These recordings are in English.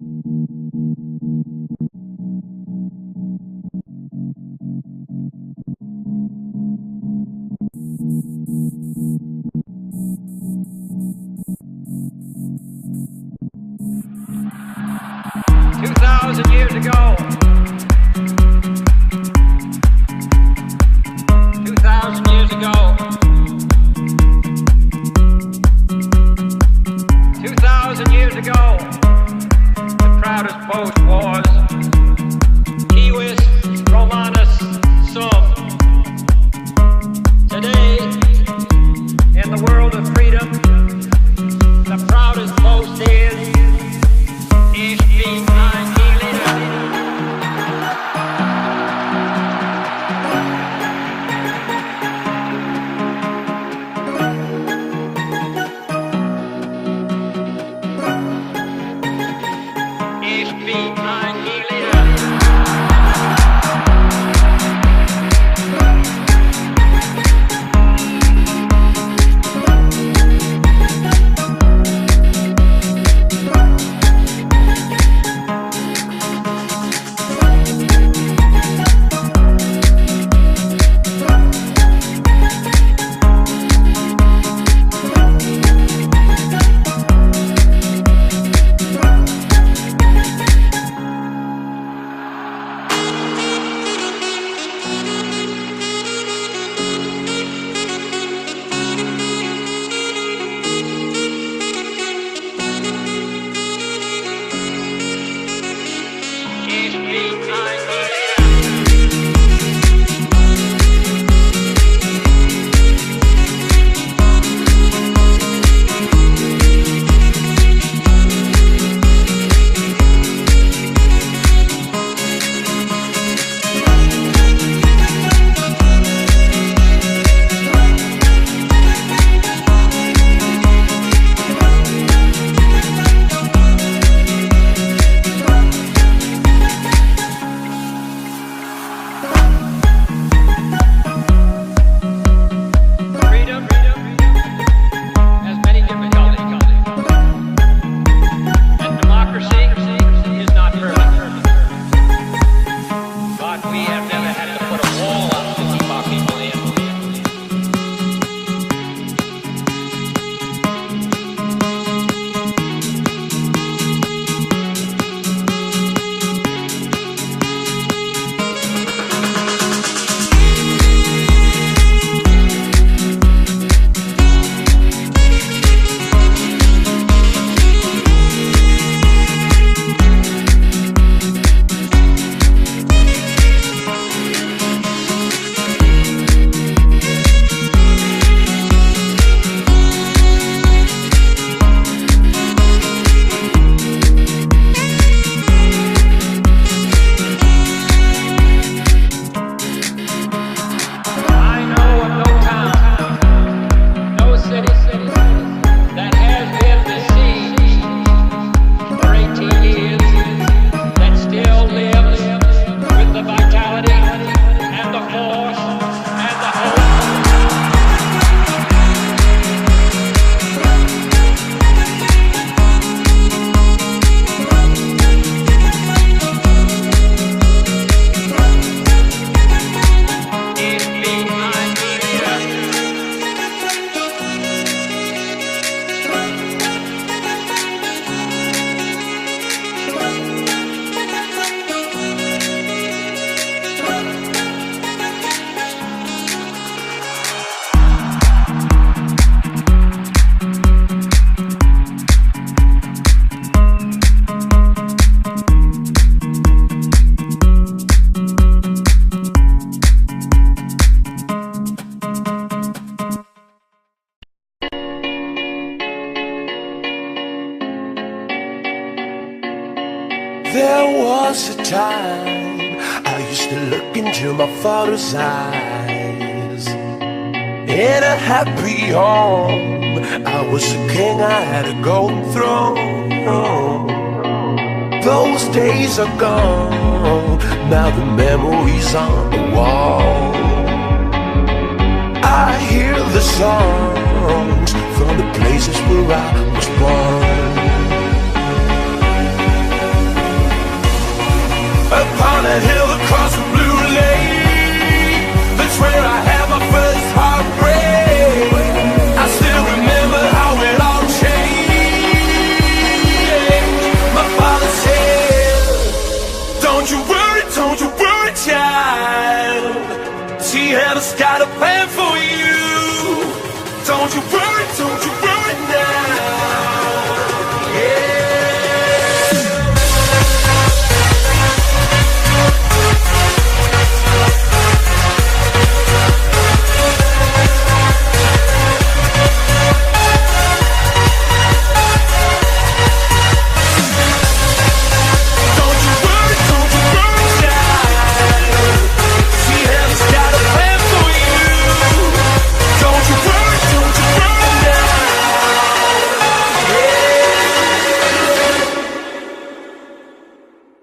Years ago, 2,000 years ago, 2,000 years ago, the proudest boast was Civis Romanus Sum. Today, in the world of freedom, the proudest boast is Ich bin ein There was a time I used to look into my father's eyes. In a happy home, I was a king, I had a golden throne. Those days are gone, now the memories on the wall. I hear the songs from the places where I was born.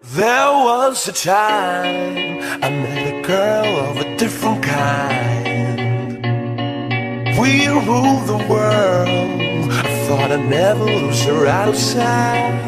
There was a time I met a girl of a different kind. We ruled the world. I thought I'd never lose her outside.